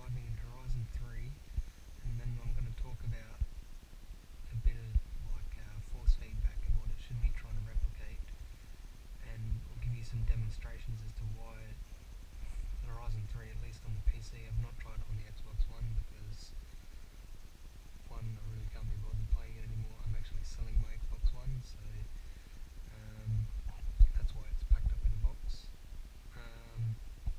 driving in Horizon 3, and then I'm going to talk about a bit of force feedback and what it should be trying to replicate, and I'll give you some demonstrations as to why Horizon 3, at least on the PC. I've not tried it on the Xbox One because one, I really can't be bothered playing it anymore. I'm actually selling my Xbox One, so that's why it's packed up in a box.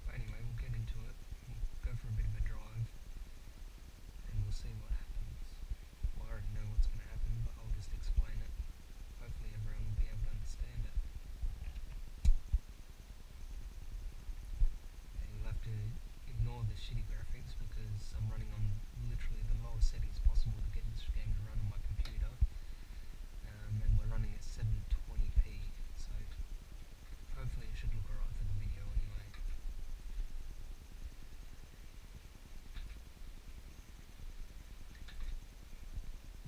But anyway, we'll get into it. We'll go for a bit of a drive and we'll see what happens. Well, I already know what's going to happen, but I'll just explain it. Hopefully everyone will be able to understand it. And you'll have to ignore the shitty graphics because I'm running on literally the lowest settings possible to get this game to run on my computer. And we're running at 720p, so hopefully it should look alright for the video anyway.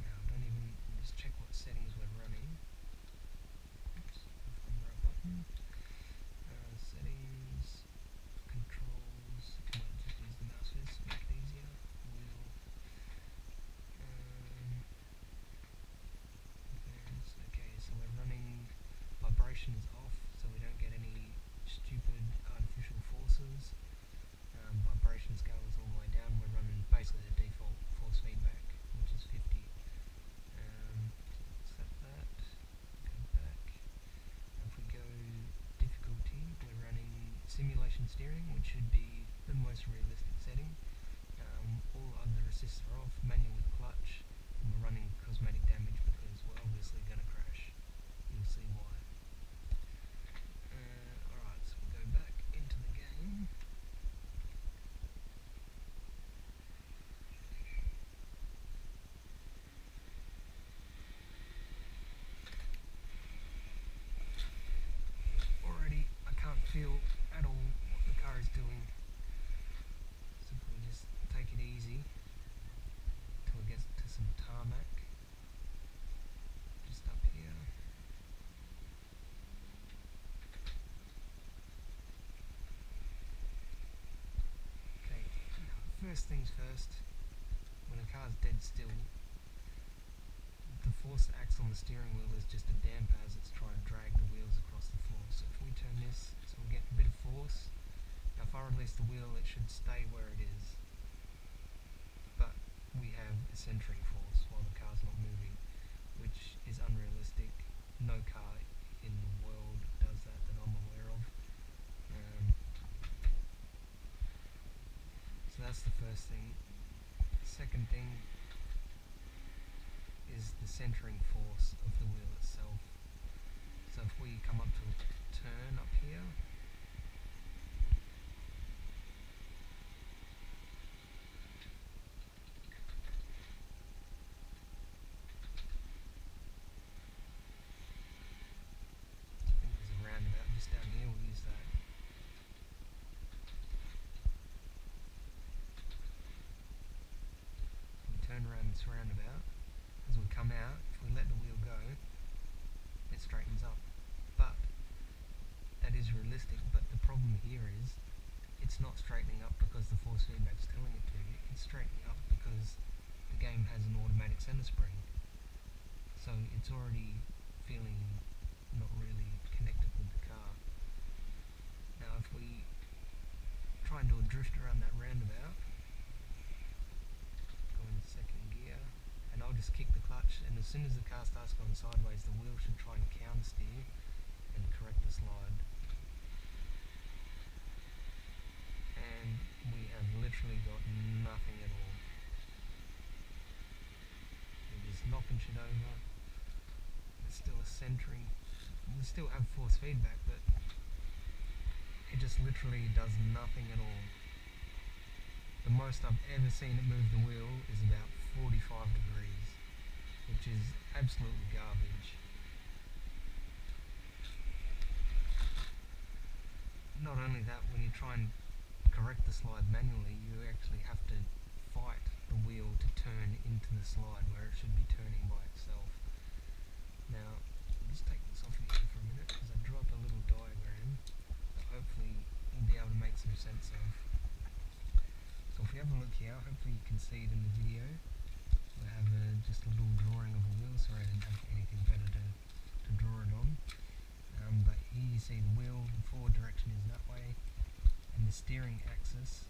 Now just check what settings we're running. Oops, on the right button. Settings, controls, might just use the mouse for this to make it easier. Wheel. Okay, so we're running vibration is off, so we don't get any stupid artificial forces. Vibration scale is all the way down. We're running basically the default force feedback, which is 50. Set that, go back. If we go difficulty, we're running simulation steering, which should be the most realistic setting. All other assists are off, manual with clutch, and we're running cosmetic damage because we're obviously going to crash. You'll see why. Alright, so we go back into the game. Already, I can't feel at all what the car is doing. So if we just take it easy till it gets to some tarmac. Just up here. Okay, now first things first, when a car's dead still, the force that acts on the steering wheel is just a damper as it's trying to drag the wheels across the floor. So if we turn this, so we'll get a bit of force. Now if I release the wheel, it should stay where it is. But we have a centering force while the car's not moving, which is unrealistic. No car in the world does that I'm aware of. So that's the first thing. Second thing is the centering force of the wheel itself. So if we come up to a turn up here, I think there's a roundabout just down here, we'll use that. We turn around this roundabout. As we come out, if we let the wheel go, it straightens up. But that is realistic, but the problem here is it's not straightening up because the force feedback's telling it to. It's straightening up because the game has an automatic center spring. So it's already feeling not really connected with the car. Now if we try and do a drift around that roundabout, go into second gear, and I'll just kick the clutch, and as soon as the car starts going sideways, the wheel should try and counter steer and correct the slide. And we have literally got nothing at all. We're just knocking shit over. There's still a centering. We still have force feedback, but it just literally does nothing at all. The most I've ever seen it move the wheel is about 45 degrees, which is absolutely garbage. Not only that, when you try and correct the slide manually, you actually have to fight the wheel to turn into the slide where it should be turning by itself. Now, let's take this off here for a minute because I drew up a little diagram that hopefully you'll be able to make some sense of. So if we you have a look here, hopefully you can see it in the video. We have just a little drawing of a wheel. Sorry, I didn't have anything better to draw it on. But here you see the wheel, the forward direction is that way, and the steering axis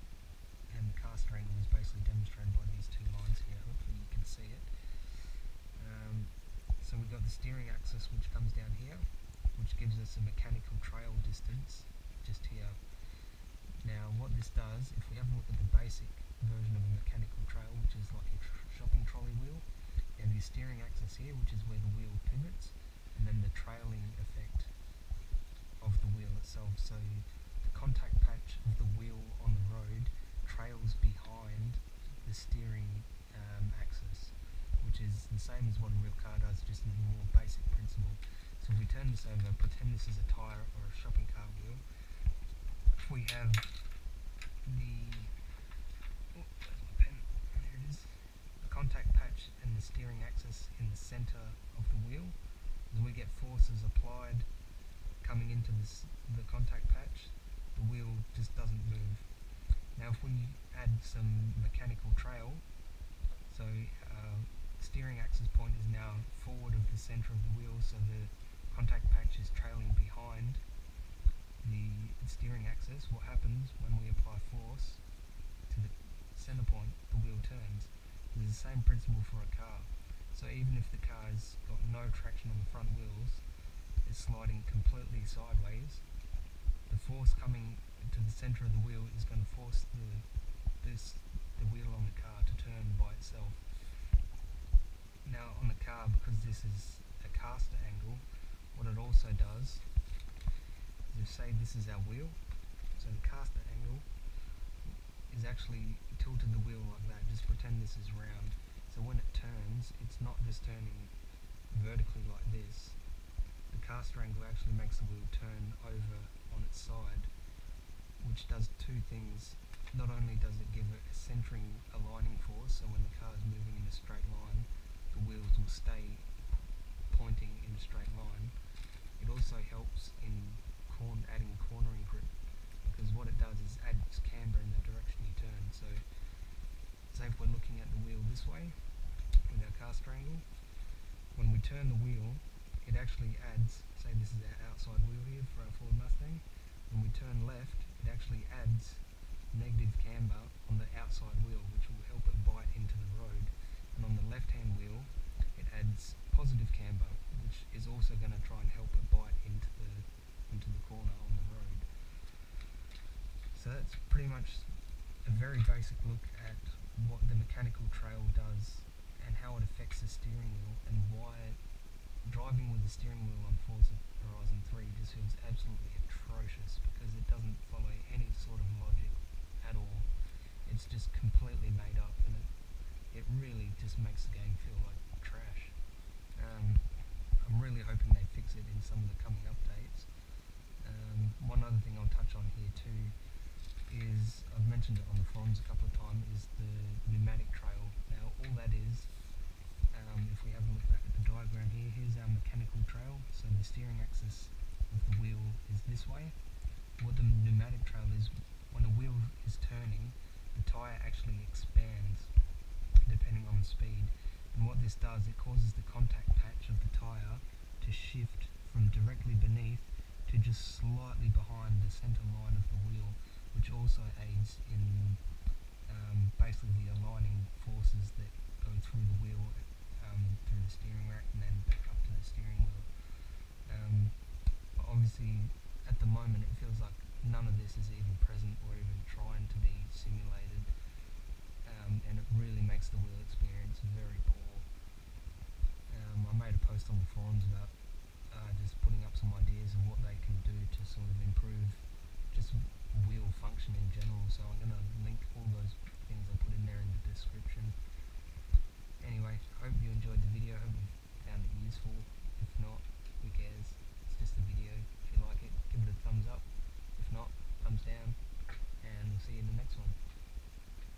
and the caster angle is basically demonstrated by these two lines here. Hopefully you can see it. So we've got the steering axis which comes down here, which gives us a mechanical trail distance just here. Now what this does, if we have a look at the basic version of a mechanical trail, which is like a shopping trolley wheel, you have your steering axis here, which is where the wheel pivots, and then the trailing effect of the wheel itself. So the contact patch of the wheel on the road trails behind the steering axis, which is the same as what a real car does, just in a more basic principle. So if we turn this over, pretend this is a tyre or a shopping cart wheel. If we have the where's my pen? There it is. The contact patch and the steering axis in the centre of the wheel, as we get forces applied coming into the contact patch, the wheel just doesn't move. Now if we add some mechanical trail, so steering axis point is now forward of the centre of the wheel, so the contact patch is trailing behind the steering axis. What happens when we apply force to the centre point? The wheel turns. It's the same principle for a car. So even if the car's got no traction on the front wheels, it's sliding completely sideways, the force coming to the centre of the wheel is going to force the wheel on the car to turn by itself. Now on the car, because this is a caster angle, what it also does is, if say this is our wheel, so the caster angle is actually tilted the wheel like that. Just pretend this is round. So when it turns, it's not just turning vertically like this. The caster angle actually makes the wheel turn over on its side, which does two things. Not only does it give it a centering aligning force, so when the car is moving in a straight line, the wheels will stay pointing in a straight line. It also helps in adding cornering grip, because what it does is adds camber in the direction you turn. So say if we're looking at the wheel this way with our caster angle, when we turn the wheel, it actually adds, say this is our outside wheel here for our Ford Mustang, when we turn left, it actually adds negative camber on the outside wheel, which will help it bite into the road. And on the left hand wheel, it adds positive camber, which is also going to try and help it bite into the corner on the road. So that's pretty much a very basic look at what the mechanical trail does and how it affects the steering wheel, and why driving with the steering wheel on Forza Horizon 3 just feels absolutely atrocious, because it doesn't follow any sort of logic at all. It's just completely made up, and it really just makes the game feel like trash. I'm really hoping they fix it in some of the coming updates. One other thing I'll touch on here too is, I've mentioned it on the forums a couple of times, is the pneumatic trail. Now all that is, if we have a look back at the diagram here, here's our mechanical trail. So the steering axis of the wheel is this way. What the pneumatic trail is, when a wheel is turning, the tyre actually expands depending on the speed. And what this does, it causes the contact patch of the tyre to shift from directly beneath to just slightly behind the centre line of the wheel, which also aids in basically the aligning forces that go through the wheel, through the steering rack and then back up to the steering wheel. But obviously at the moment it feels like none of this is even present or even trying to be simulated, and it really makes the wheel experience very poor. I made a post on the forums about just putting up some ideas of what they can do to sort of improve just wheel function in general, so I'm going to link all those things I put in there in the description. Anyway, I hope you enjoyed the video, I hope you found it useful.